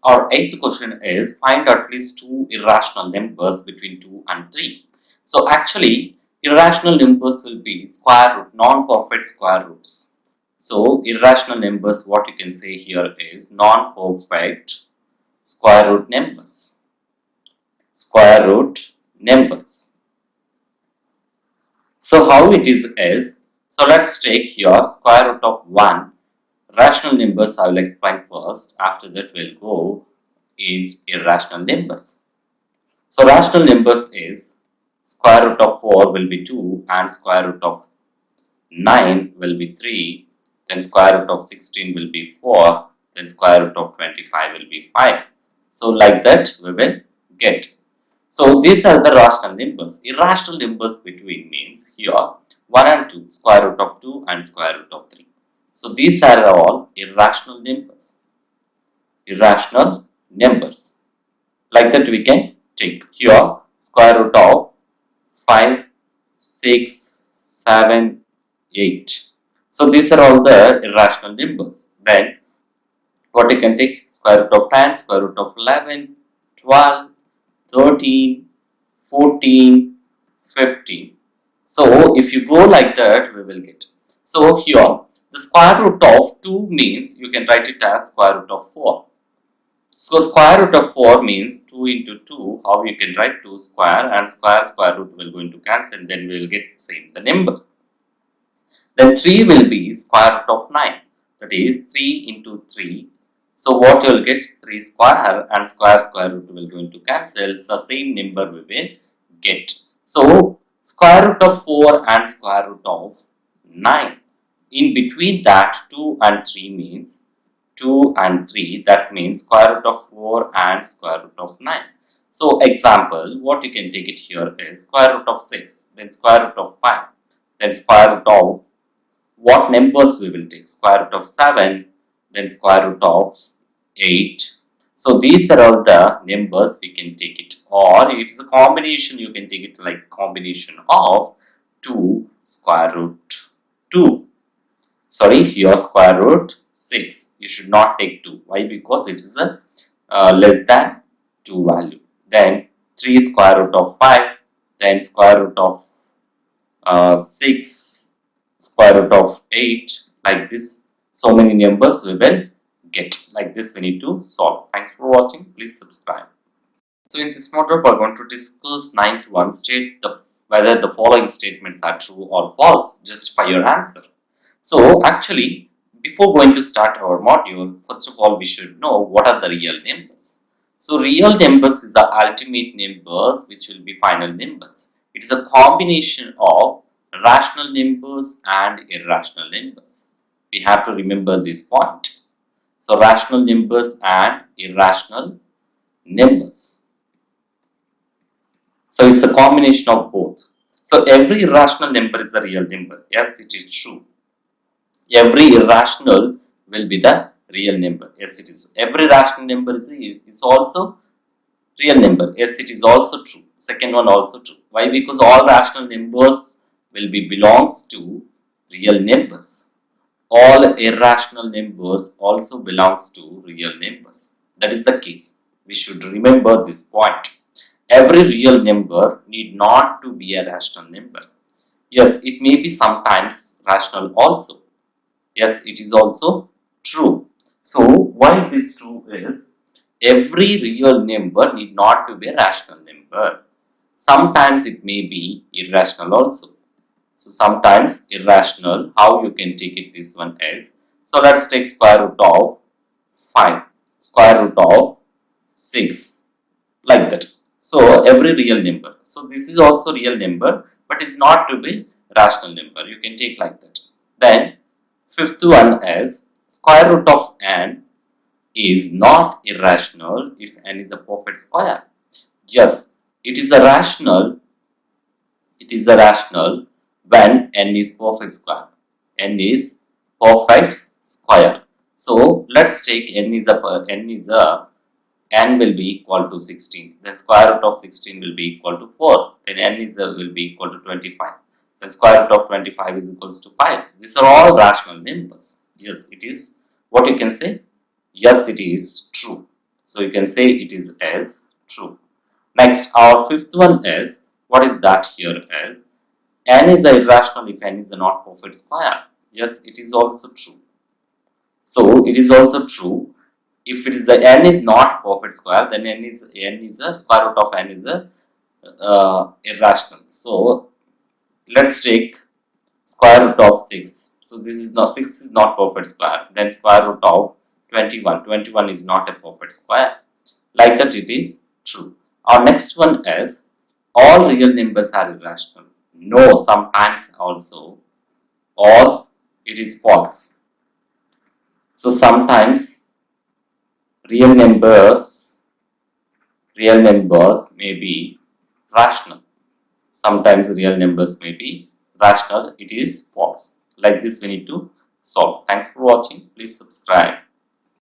Our eighth question is find at least two irrational numbers between 2 and 3. So actually irrational numbers will be square root, non-perfect square roots. So irrational numbers, what you can say here is non-perfect square root numbers. Square root numbers. So how it is, so let's take here square root of 1. Rational numbers I will explain first, after that we'll go in irrational numbers. So rational numbers is square root of 4 will be 2 and square root of 9 will be 3, then square root of 16 will be 4, then square root of 25 will be 5. So like that we will get. So these are the rational numbers. Irrational numbers between means here 1 and 2, square root of 2 and square root of 3. So these are all irrational numbers. Irrational numbers. Like that we can take here square root of 5, 6, 7, 8. So these are all the irrational numbers. Then what you can take square root of 10, square root of 11, 12, 13, 14, 15. So if you go like that we will get. So here the square root of 2 means you can write it as square root of 4. So square root of 4 means 2 into 2. How you can write 2 square and square root will going to cancel, then we will get same the number. Then 3 will be square root of 9, that is 3 into 3. So what you will get 3 square and square root will going to cancel, so same number we will get. So square root of 4 and square root of 9. In between that 2 and 3 means 2 and 3, that means square root of 4 and square root of 9. So example, what you can take it here is square root of 6, then square root of 5, then square root of what numbers we will take, square root of 7, then square root of 8. So these are all the numbers we can take it, or it is a combination, you can take it like combination of 2 square root 2. Sorry, here square root 6. You should not take 2. Why? Because it is a less than 2 value. Then 3 square root of 5. Then square root of 6. Square root of 8. Like this. So many numbers we will get. Like this we need to solve. Thanks for watching. Please subscribe. So in this module we are going to discuss 9th one. State whether the following statements are true or false. Justify your answer. So actually, before going to start our module, first of all we should know what are the real numbers. So real numbers is the ultimate numbers which will be final numbers. It is a combination of rational numbers and irrational numbers. We have to remember this point. So rational numbers and irrational numbers. So it's a combination of both. So every irrational number is a real number. Yes, it is true. Every irrational will be the real number. Yes, it is. Every rational number is also real number. Yes, it is also true. Second one also true. Why? Because all rational numbers will be belongs to real numbers. All irrational numbers also belongs to real numbers. That is the case. We should remember this point. Every real number need not to be a rational number. Yes, it may be sometimes rational also. Yes, it is also true. So, why this true is, every real number need not to be a rational number. Sometimes it may be irrational also. So, sometimes irrational, how you can take it, this one is, so let's take square root of 5, square root of 6, like that. So, every real number. So, this is also real number, but it's not to be rational number. You can take like that. Then, fifth one is square root of n is not irrational if n is a perfect square. Yes, it is a rational. It is a rational when n is perfect square. N is perfect square. So let's take n will be equal to 16. Then square root of 16 will be equal to 4. Then n will be equal to 25. Then square root of 25 is equals to 5. These are all rational numbers. Yes, it is. What you can say? Yes, it is true. So you can say it is as true. Next, our fifth one is, what is that here is, n is irrational if n is a not perfect square. Yes, it is also true. So it is also true. If it is the n is not perfect square, then n is a square root of n is a irrational. So let's take square root of 6. So this is not, 6 is not perfect square. Then square root of 21. 21 is not a perfect square. Like that it is true. Our next one is, all real numbers are irrational. No, sometimes also, or it is false. So sometimes real numbers may be rational. Sometimes real numbers may be rational. It is false. Like this we need to solve. Thanks for watching. Please subscribe.